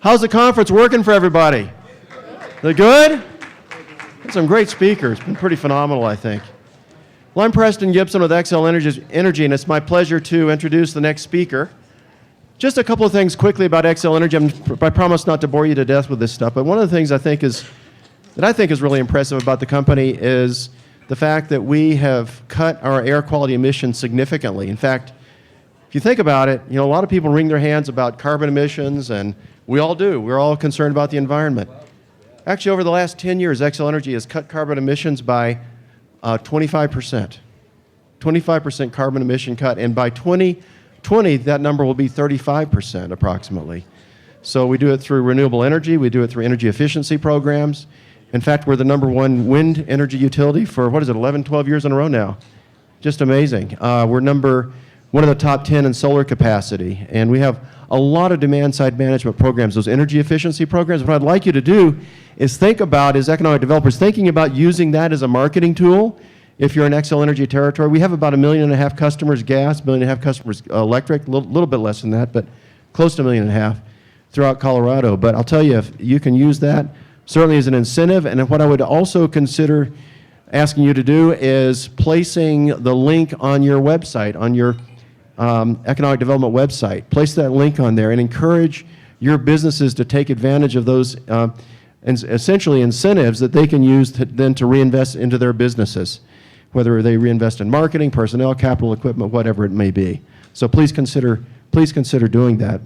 How's the conference working for everybody? They good? Some great speakers. Been pretty phenomenal, I think. Well, I'm Preston Gibson with XL Energy, and it's my pleasure to introduce the next speaker. Just a couple of things quickly about XL Energy. I promise not to bore you to death with this stuff, but one of the things I think is really impressive about the company is the fact that we have cut our air quality emissions significantly. In fact, if you think about it, a lot of people wring their hands about carbon emissions, and we all do. We're all concerned about the environment. Actually, over the last 10 years, XL Energy has cut carbon emissions by 25%. 25% carbon emission cut, and by 2020, that number will be 35% approximately. So we do it through renewable energy. We do it through energy efficiency programs. In fact, we're the #1 wind energy utility for, 11, 12 years in a row now. Just amazing. We're one of the top 10 in solar capacity, and we have a lot of demand-side management programs, those energy efficiency programs. What I'd like you to do is think about, as economic developers, thinking about using that as a marketing tool. If you're in XL Energy territory, we have about 1.5 million customers gas, 1.5 million customers electric, a little bit less than that, but close to 1.5 million throughout Colorado. But I'll tell you, if you can use that, certainly as an incentive. And what I would also consider asking you to do is placing the link on your website, on your economic development website. Place that link on there and encourage your businesses to take advantage of those essentially incentives that they can use to reinvest into their businesses, whether they reinvest in marketing, personnel, capital equipment, whatever it may be. So please consider doing that.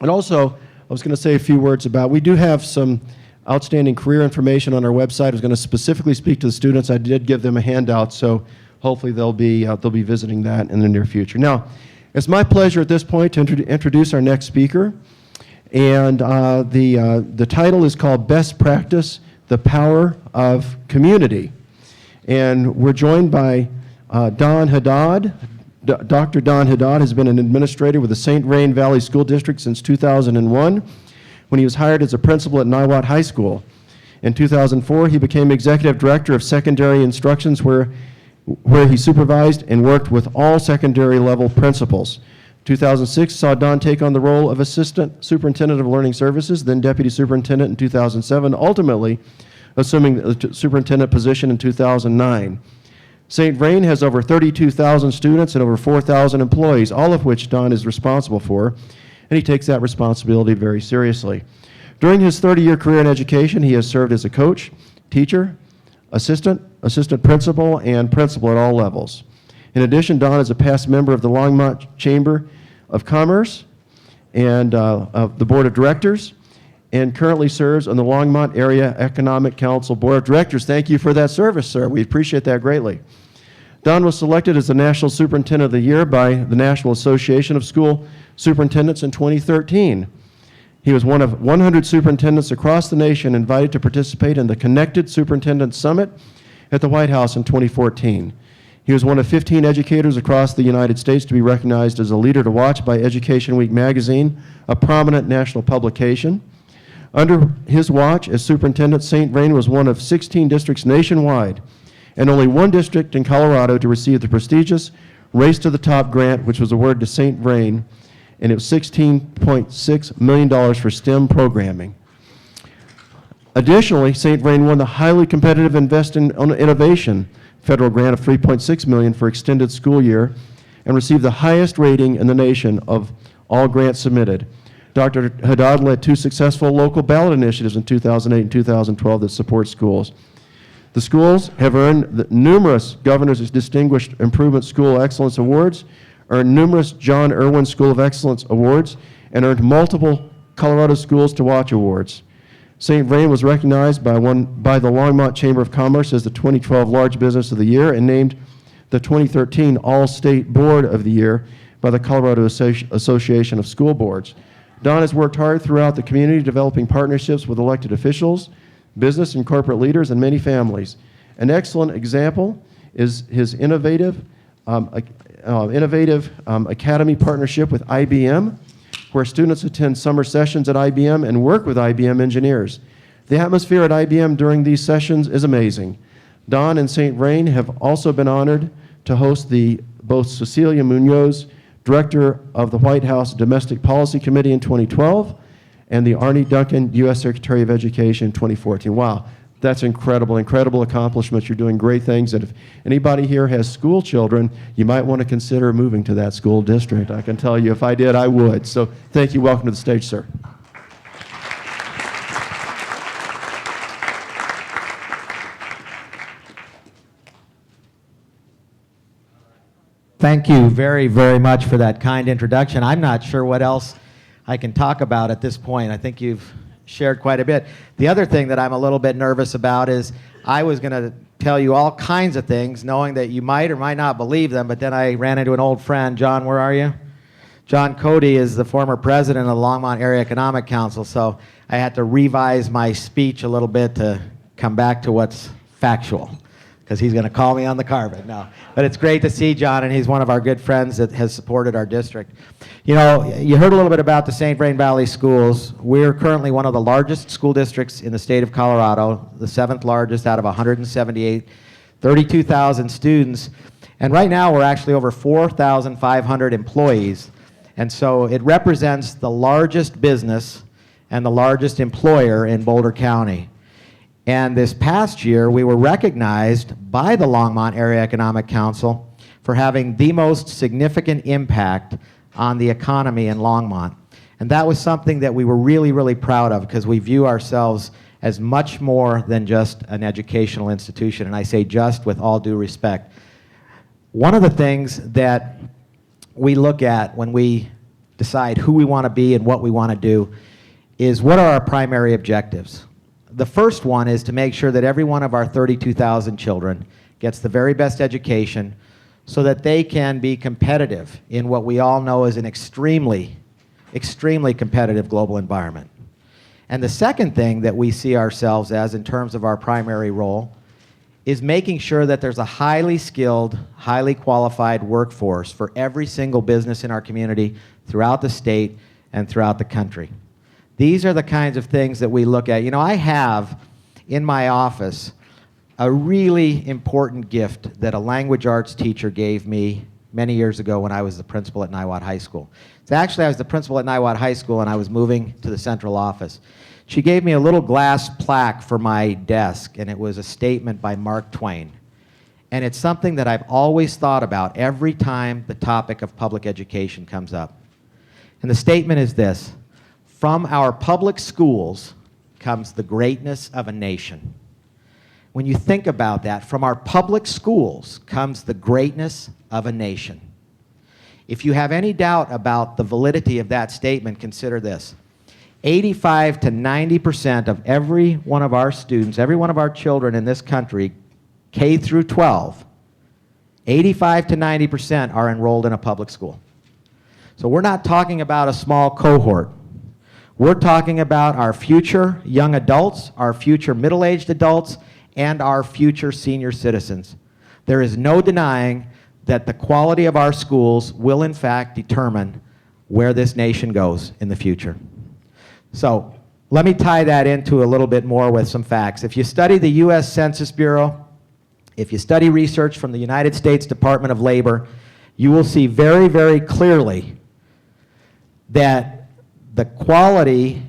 And also, I was going to say a few words about, we do have some outstanding career information on our website. I was going to specifically speak to the students. I did give them a handout, so hopefully they'll be visiting that in the near future. Now, it's my pleasure at this point to introduce our next speaker. And the title is called Best Practice, the Power of Community. And we're joined by Don Haddad. Dr. Don Haddad has been an administrator with the Vrain Valley School District since 2001, when he was hired as a principal at Niwot High School. In 2004, he became executive director of secondary instructions, where he supervised and worked with all secondary level principals. 2006 saw Don take on the role of Assistant Superintendent of Learning Services, then Deputy Superintendent in 2007, ultimately assuming the superintendent position in 2009. St. Vrain has over 32,000 students and over 4,000 employees, all of which Don is responsible for, and he takes that responsibility very seriously. During his 30-year career in education, he has served as a coach, teacher, assistant principal, and principal at all levels. In addition, Don is a past member of the Longmont Chamber of Commerce and of the Board of Directors, and currently serves on the Longmont Area Economic Council Board of Directors. Thank you for that service, sir. We appreciate that greatly. Don was selected as the National Superintendent of the Year by the National Association of School Superintendents in 2013. He was one of 100 superintendents across the nation invited to participate in the Connected Superintendent Summit at the White House in 2014. He was one of 15 educators across the United States to be recognized as a leader to watch by Education Week magazine, a prominent national publication. Under his watch as superintendent, St. Vrain was one of 16 districts nationwide and only one district in Colorado to receive the prestigious Race to the Top grant, which was awarded to St. Vrain, and it was $16.6 million for STEM programming. Additionally, St. Vrain won the highly competitive Invest in Innovation federal grant of $3.6 million for extended school year and received the highest rating in the nation of all grants submitted. Dr. Haddad led 2 successful local ballot initiatives in 2008 and 2012 that support schools. The schools have earned numerous Governor's Distinguished Improvement School Excellence Awards, earned numerous John Irwin School of Excellence Awards, and earned multiple Colorado Schools to Watch Awards. St. Vrain was recognized by the Longmont Chamber of Commerce as the 2012 Large Business of the Year and named the 2013 All-State Board of the Year by the Colorado Association of School Boards. Don has worked hard throughout the community, developing partnerships with elected officials, business and corporate leaders, and many families. An excellent example is his innovative academy partnership with IBM, where students attend summer sessions at IBM and work with IBM engineers. The atmosphere at IBM during these sessions is amazing. Don and St. Vrain have also been honored to host both Cecilia Munoz, Director of the White House Domestic Policy Committee in 2012, and the Arnie Duncan U.S. Secretary of Education in 2014. Wow, that's incredible, incredible accomplishments. You're doing great things, and if anybody here has school children, you might want to consider moving to that school district. I can tell you, if I did, I would. So thank you. Welcome to the stage, sir. Thank you very, very much for that kind introduction. I'm not sure what else I can talk about at this point. I think you've shared quite a bit. The other thing that I'm a little bit nervous about is I was going to tell you all kinds of things, knowing that you might or might not believe them, but then I ran into an old friend. John, where are you? John Cody is the former president of the Longmont Area Economic Council, so I had to revise my speech a little bit to come back to what's factual, because he's going to call me on the carpet. No, but it's great to see John, and he's one of our good friends that has supported our district. You know, you heard a little bit about the St. Vrain Valley Schools. We're currently one of the largest school districts in the state of Colorado, the 7th largest out of 178, 32,000 students, and right now we're actually over 4,500 employees, and so it represents the largest business and the largest employer in Boulder County. And this past year, we were recognized by the Longmont Area Economic Council for having the most significant impact on the economy in Longmont. And that was something that we were really, really proud of, because we view ourselves as much more than just an educational institution. And I say just with all due respect. One of the things that we look at when we decide who we want to be and what we want to do is, what are our primary objectives? The first one is to make sure that every one of our 32,000 children gets the very best education so that they can be competitive in what we all know is an extremely, extremely competitive global environment. And the second thing that we see ourselves as in terms of our primary role is making sure that there's a highly skilled, highly qualified workforce for every single business in our community throughout the state and throughout the country. These are the kinds of things that we look at. You know, I have in my office a really important gift that a language arts teacher gave me many years ago when I was the principal at Niwot High School. So actually, I was the principal at Niwot High School, and I was moving to the central office. She gave me a little glass plaque for my desk, and it was a statement by Mark Twain. And it's something that I've always thought about every time the topic of public education comes up. And the statement is this: from our public schools comes the greatness of a nation. When you think about that, from our public schools comes the greatness of a nation. If you have any doubt about the validity of that statement, consider this. 85 to 90% of every one of our students, every one of our children in this country, K through 12, 85 to 90% are enrolled in a public school. So we're not talking about a small cohort. We're talking about our future young adults, our future middle-aged adults, and our future senior citizens. There is no denying that the quality of our schools will in fact determine where this nation goes in the future. So let me tie that into a little bit more with some facts. If you study the U.S. Census Bureau, if you study research from the United States Department of Labor, you will see very, very clearly that the quality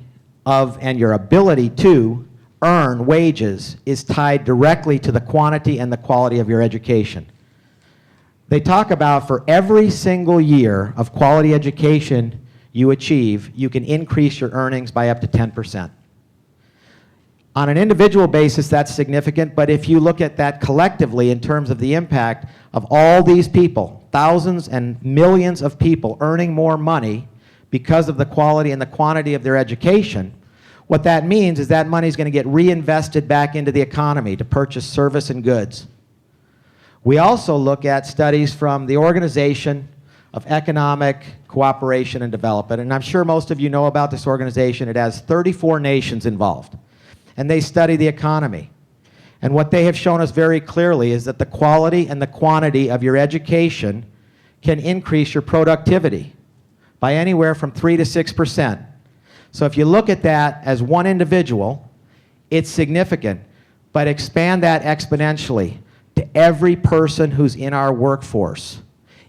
of and your ability to earn wages is tied directly to the quantity and the quality of your education. They talk about for every single year of quality education you achieve, you can increase your earnings by up to 10%. On an individual basis, that's significant, but if you look at that collectively in terms of the impact of all these people, thousands and millions of people earning more money because of the quality and the quantity of their education, what that means is that money is going to get reinvested back into the economy to purchase service and goods. We also look at studies from the Organization of Economic Cooperation and Development, and I'm sure most of you know about this organization. It has 34 nations involved, and they study the economy. And what they have shown us very clearly is that the quality and the quantity of your education can increase your productivity by anywhere from 3 to 6%. So if you look at that as one individual, it's significant, but expand that exponentially to every person who's in our workforce.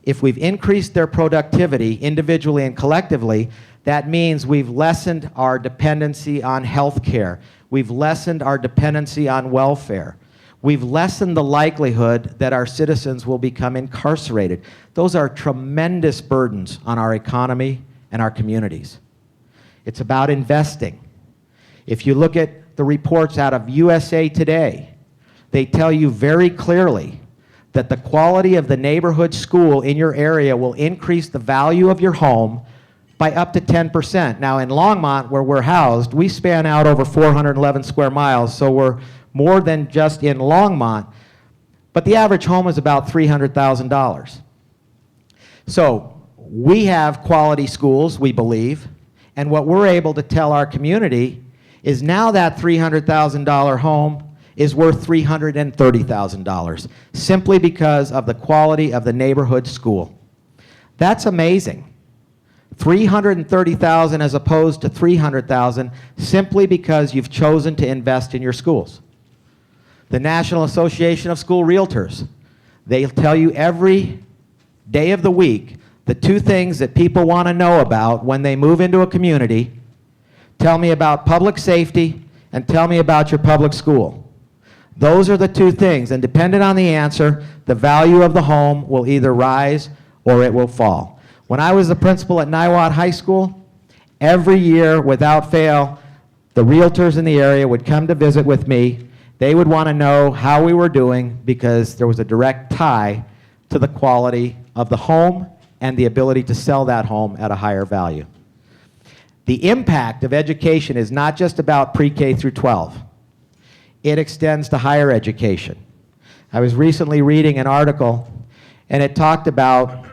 If we've increased their productivity individually and collectively, That means we've lessened our dependency on health care. We've lessened our dependency on welfare. We've lessened the likelihood that our citizens will become incarcerated. Those are tremendous burdens on our economy and our communities. It's about investing. If you look at the reports out of USA Today, they tell you very clearly that the quality of the neighborhood school in your area will increase the value of your home by up to 10%. Now in Longmont, where we're housed, we span out over 411 square miles, so we're more than just in Longmont, but the average home is about $300,000. So we have quality schools, we believe, and what we're able to tell our community is now that $300,000 home is worth $330,000 simply because of the quality of the neighborhood school. That's amazing. $330,000 as opposed to $300,000 simply because you've chosen to invest in your schools. The National Association of School Realtors, they tell you every day of the week the two things that people want to know about when they move into a community. Tell me about public safety and tell me about your public school. Those are the two things, and depending on the answer, the value of the home will either rise or it will fall. When I was the principal at Niwot High School, every year, without fail, the realtors in the area would come to visit with me. They would want to know how we were doing because there was a direct tie to the quality of the home and the ability to sell that home at a higher value. The impact of education is not just about pre-K through 12. It extends to higher education. I was recently reading an article, and it talked about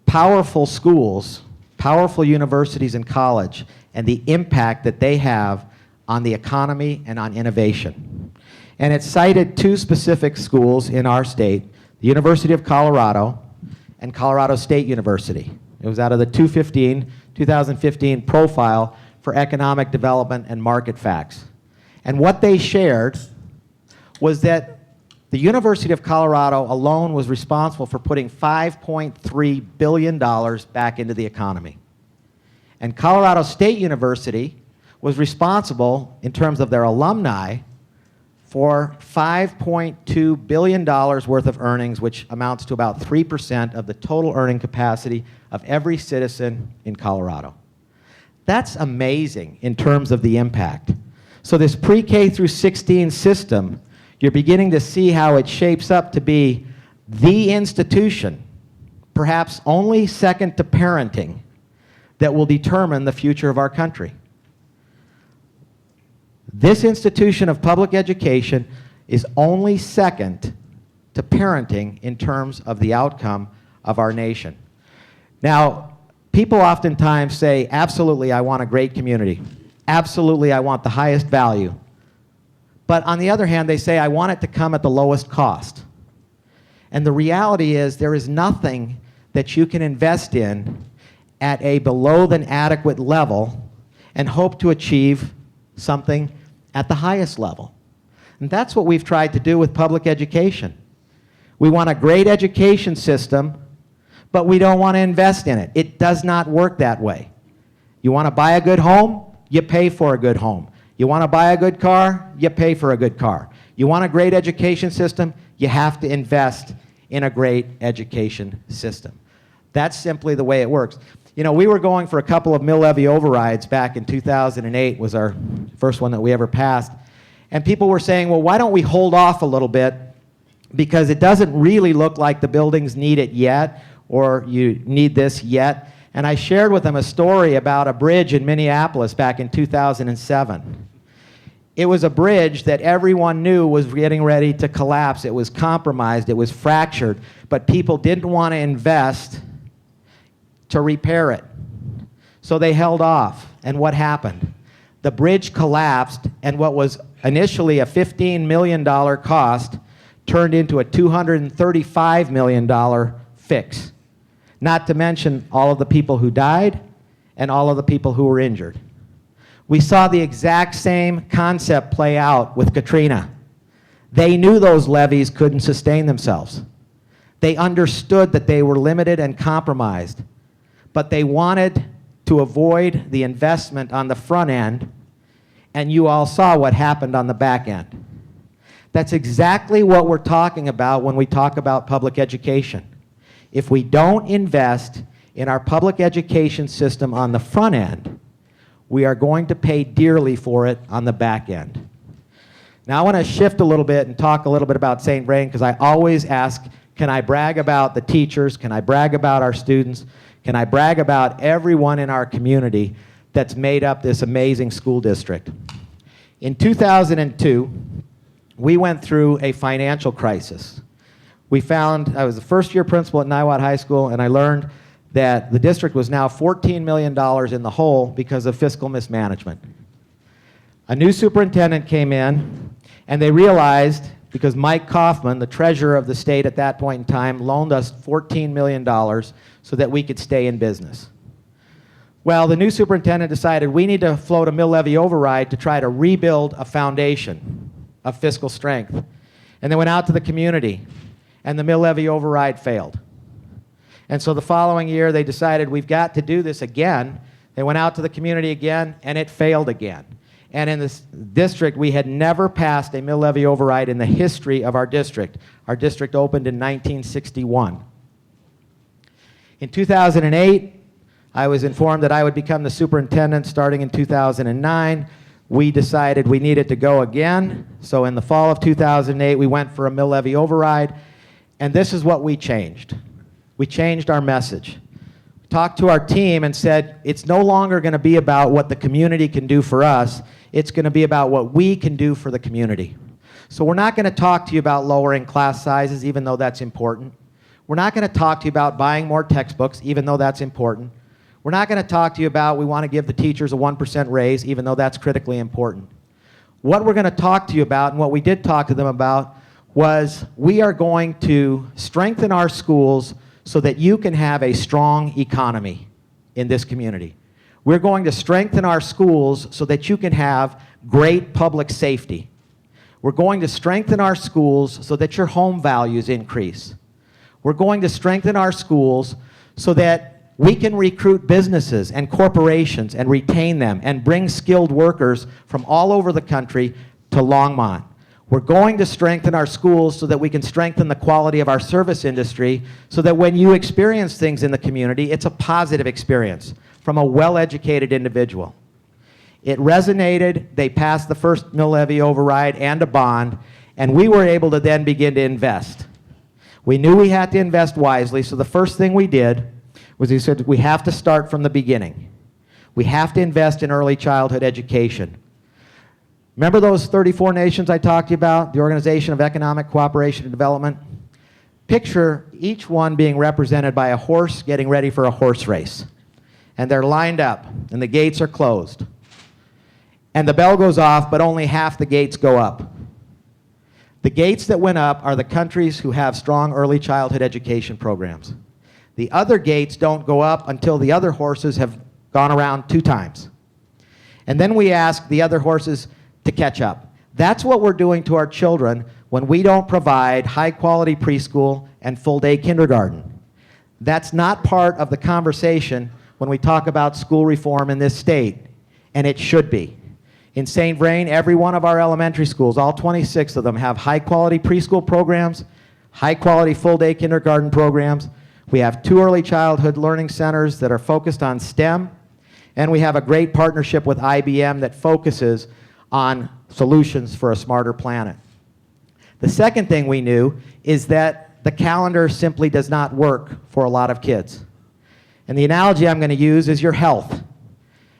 powerful schools, powerful universities and college, and the impact that they have on the economy and on innovation. And it cited two specific schools in our state, the University of Colorado and Colorado State University. It was out of the 2015 profile for economic development and market facts. And what they shared was that the University of Colorado alone was responsible for putting $5.3 billion back into the economy. And Colorado State University was responsible, in terms of their alumni, for $5.2 billion worth of earnings, which amounts to about 3% of the total earning capacity of every citizen in Colorado. That's amazing in terms of the impact. So this pre-K through 16 system, you're beginning to see how it shapes up to be the institution, perhaps only second to parenting, that will determine the future of our country. This institution of public education is only second to parenting in terms of the outcome of our nation. Now, people oftentimes say, absolutely, I want a great community. Absolutely, I want the highest value. But on the other hand, they say, I want it to come at the lowest cost. And the reality is there is nothing that you can invest in at a below than adequate level and hope to achieve something at the highest level. And that's what we've tried to do with public education. We want a great education system, but we don't want to invest in it. It does not work that way. You want to buy a good home? You pay for a good home. You want to buy a good car? You pay for a good car. You want a great education system? You have to invest in a great education system. That's simply the way it works. You know, we were going for a couple of mill levy overrides back in 2008, was our first one that we ever passed. And people were saying, well, why don't we hold off a little bit because it doesn't really look like the buildings need it yet, or you need this yet. And I shared with them a story about a bridge in Minneapolis back in 2007. It was a bridge that everyone knew was getting ready to collapse. It was compromised, it was fractured, but people didn't want to invest to repair it. So they held off. And what happened? The bridge collapsed, and what was initially a $15 million cost turned into a $235 million fix. Not to mention all of the people who died and all of the people who were injured. We saw the exact same concept play out with Katrina. They knew those levees couldn't sustain themselves. They understood that they were limited and compromised, but they wanted to avoid the investment on the front end, and you all saw what happened on the back end. That's exactly what we're talking about when we talk about public education. If we don't invest in our public education system on the front end, we are going to pay dearly for it on the back end. Now I want to shift a little bit and talk a little bit about St. Vrain, because I always ask, can I brag about the teachers? Can I brag about our students? Can I brag about everyone in our community that's made up this amazing school district? In 2002, we went through a financial crisis. I was the first year principal at Niwot High School, and I learned that the district was now $14 million in the hole because of fiscal mismanagement. A new superintendent came in, and they realized, because Mike Kaufman, the treasurer of the state at that point in time, loaned us $14 million so that we could stay in business. Well, the new superintendent decided we need to float a mill levy override to try to rebuild a foundation of fiscal strength. And they went out to the community, and the mill levy override failed. And so the following year, they decided we've got to do this again. They went out to the community again, and it failed again. And in this district, we had never passed a mill levy override in the history of our district. Our district opened in 1961. In 2008, I was informed that I would become the superintendent starting in 2009. We decided we needed to go again. So in the fall of 2008, we went for a mill levy override. And this is what we changed. We changed our message. We talked to our team and said, it's no longer going to be about what the community can do for us. It's going to be about what we can do for the community. So we're not going to talk to you about lowering class sizes, even though that's important. We're not going to talk to you about buying more textbooks, even though that's important. We're not going to talk to you about we want to give the teachers a 1% raise, even though that's critically important. What we're going to talk to you about, and what we did talk to them about, was we are going to strengthen our schools so that you can have a strong economy in this community. We're going to strengthen our schools so that you can have great public safety. We're going to strengthen our schools so that your home values increase. We're going to strengthen our schools so that we can recruit businesses and corporations and retain them and bring skilled workers from all over the country to Longmont. We're going to strengthen our schools so that we can strengthen the quality of our service industry so that when you experience things in the community, it's a positive experience from a well-educated individual. It resonated. They passed the first mill levy override and a bond, and we were able to then begin to invest. We knew we had to invest wisely, so the first thing we did was we said we have to start from the beginning. We have to invest in early childhood education. Remember those 34 nations I talked to you about, the Organization of Economic Cooperation and Development? Picture each one being represented by a horse getting ready for a horse race. And they're lined up, and the gates are closed. And the bell goes off, but only half the gates go up. The gates that went up are the countries who have strong early childhood education programs. The other gates don't go up until the other horses have gone around 2 times. And then we ask the other horses to catch up. That's what we're doing to our children when we don't provide high-quality preschool and full-day kindergarten. That's not part of the conversation when we talk about school reform in this state, and it should be. In St. Vrain, every one of our elementary schools, all 26 of them, have high-quality preschool programs, high-quality full-day kindergarten programs. We have 2 early childhood learning centers that are focused on STEM, and we have a great partnership with IBM that focuses on solutions for a smarter planet. The second thing we knew is that the calendar simply does not work for a lot of kids. And the analogy I'm going to use is your health.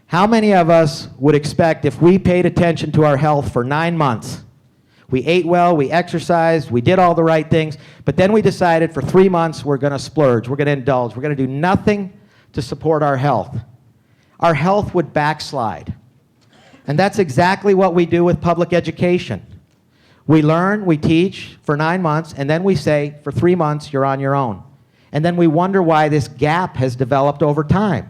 How many of us would expect if we paid attention to our health for 9 months, we ate well, we exercised, we did all the right things, but then we decided for 3 months we're going to splurge, we're going to indulge, we're going to do nothing to support our health. Our health would backslide. And that's exactly what we do with public education. We learn, we teach for 9 months, and then we say, for 3 months, you're on your own. And then we wonder why this gap has developed over time.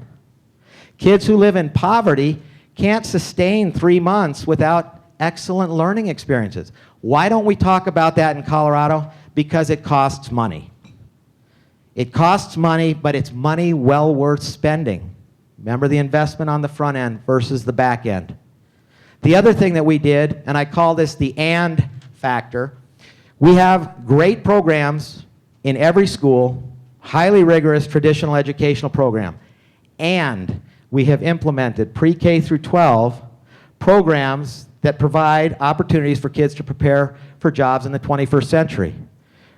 Kids who live in poverty can't sustain 3 months without excellent learning experiences. Why don't we talk about that in Colorado? Because it costs money. It costs money, but it's money well worth spending. Remember the investment on the front end versus the back end. The other thing that we did, and I call this the and factor, we have great programs in every school, highly rigorous traditional educational program. And we have implemented pre-K through 12 programs that provide opportunities for kids to prepare for jobs in the 21st century.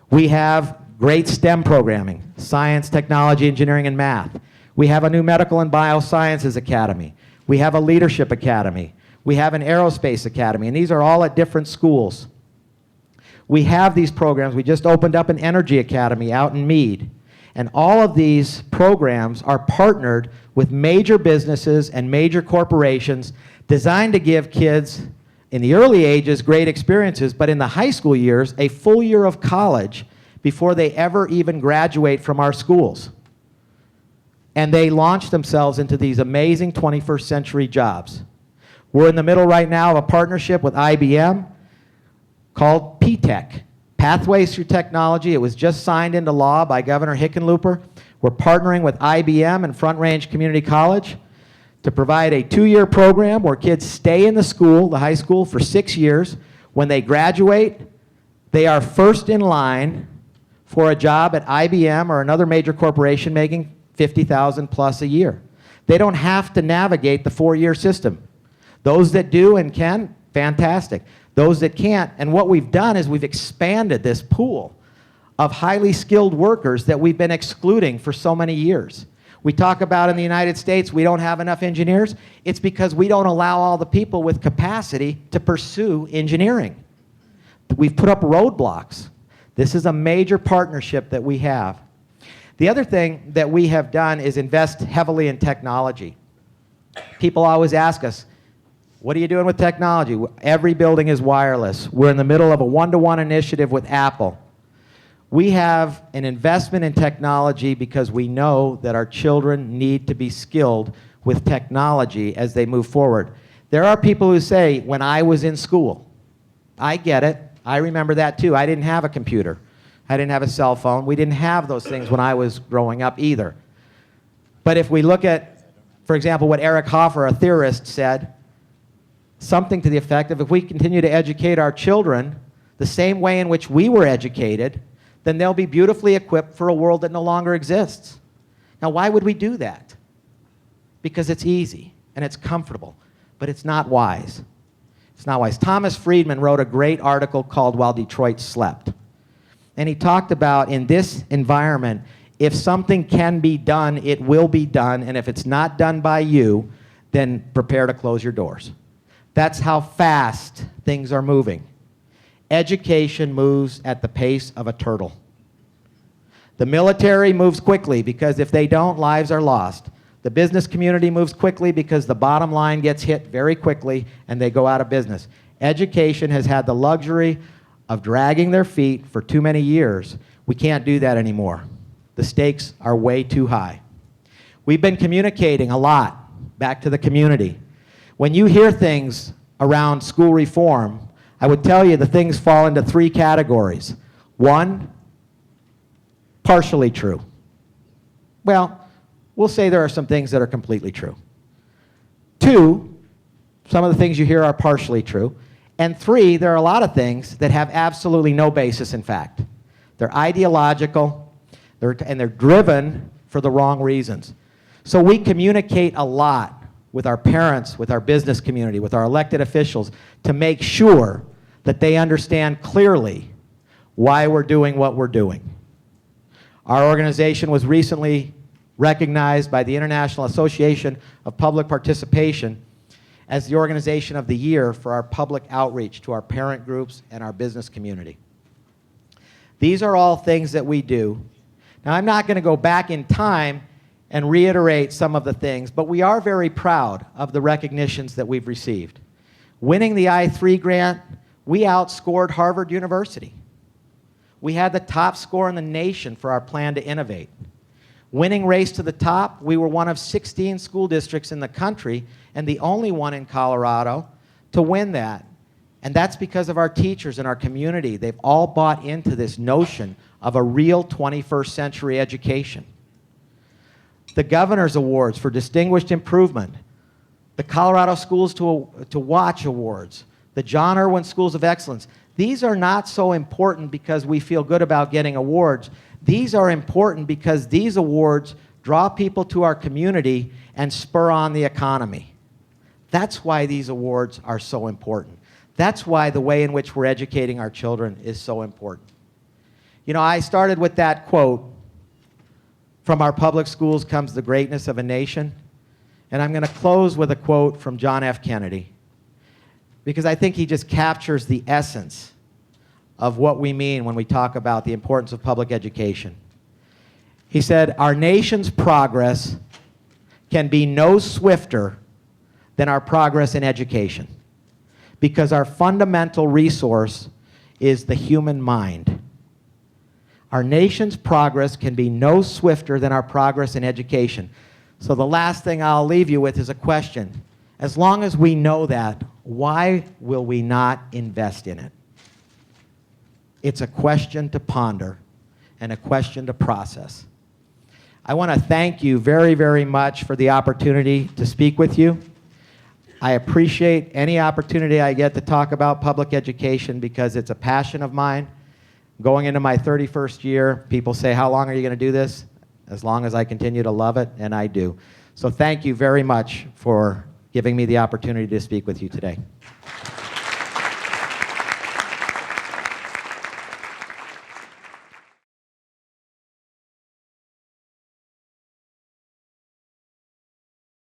We have great STEM programming, science, technology, engineering, and math. We have a new medical and biosciences academy. We have a leadership academy. We have an aerospace academy, and these are all at different schools. We have these programs. We just opened up an energy academy out in Meade. And all of these programs are partnered with major businesses and major corporations designed to give kids in the early ages great experiences, but in the high school years, a full year of college before they ever even graduate from our schools. And they launch themselves into these amazing 21st century jobs. We're in the middle right now of a partnership with IBM called P-TECH, Pathways Through Technology. It was just signed into law by Governor Hickenlooper. We're partnering with IBM and Front Range Community College to provide a 2-year program where kids stay in the school, the high school, for 6 years. When they graduate, they are first in line for a job at IBM or another major corporation making $50,000 plus a year. They don't have to navigate the 4-year system. Those that do and can, fantastic. Those that can't, and what we've done is we've expanded this pool of highly skilled workers that we've been excluding for so many years. We talk about in the United States we don't have enough engineers. It's because we don't allow all the people with capacity to pursue engineering. We've put up roadblocks. This is a major partnership that we have. The other thing that we have done is invest heavily in technology. People always ask us, what are you doing with technology? Every building is wireless. We're in the middle of a one-to-one initiative with Apple. We have an investment in technology because we know that our children need to be skilled with technology as they move forward. There are people who say, when I was in school, I get it. I remember that too. I didn't have a computer. I didn't have a cell phone. We didn't have those things when I was growing up either. But if we look at, for example, what Eric Hoffer, a theorist, said, something to the effect of if we continue to educate our children the same way in which we were educated, then they'll be beautifully equipped for a world that no longer exists. Now, why would we do that? Because it's easy and it's comfortable, but it's not wise. It's not wise. Thomas Friedman wrote a great article called While Detroit Slept. And he talked about in this environment, if something can be done, it will be done, and if it's not done by you, then prepare to close your doors. That's how fast things are moving. Education moves at the pace of a turtle. The military moves quickly because if they don't, lives are lost. The business community moves quickly because the bottom line gets hit very quickly and they go out of business. Education has had the luxury of dragging their feet for too many years. We can't do that anymore. The stakes are way too high. We've been communicating a lot back to the community. When you hear things around school reform, I would tell you the things fall into 3 categories. 1, partially true. Well, we'll say there are some things that are completely true. 2, some of the things you hear are partially true. And 3, there are a lot of things that have absolutely no basis in fact. They're ideological, and they're driven for the wrong reasons. So we communicate a lot with our parents, with our business community, with our elected officials to make sure that they understand clearly why we're doing what we're doing. Our organization was recently recognized by the International Association of Public Participation as the Organization of the Year for our public outreach to our parent groups and our business community. These are all things that we do. Now, I'm not going to go back in time and reiterate some of the things, but we are very proud of the recognitions that we've received. Winning the I3 grant, we outscored Harvard University. We had the top score in the nation for our plan to innovate. Winning Race to the Top, we were one of 16 school districts in the country and the only one in Colorado to win that. And that's because of our teachers and our community. They've all bought into this notion of a real 21st century education. the Governor's Awards for Distinguished Improvement, the Colorado Schools to Watch Awards, the John Irwin Schools of Excellence. These are not so important because we feel good about getting awards. These are important because these awards draw people to our community and spur on the economy. That's why these awards are so important. That's why the way in which we're educating our children is so important. You know, I started with that quote, "From our public schools comes the greatness of a nation." And I'm going to close with a quote from John F. Kennedy, because I think he just captures the essence of what we mean when we talk about the importance of public education. He said, "Our nation's progress can be no swifter than our progress in education, because our fundamental resource is the human mind." Our nation's progress can be no swifter than our progress in education. So the last thing I'll leave you with is a question. As long as we know that, why will we not invest in it? It's a question to ponder and a question to process. I want to thank you very, very much for the opportunity to speak with you. I appreciate any opportunity I get to talk about public education because it's a passion of mine. Going into my 31st year, people say, "How long are you going to do this?" As long as I continue to love it, and I do. So thank you very much for giving me the opportunity to speak with you today.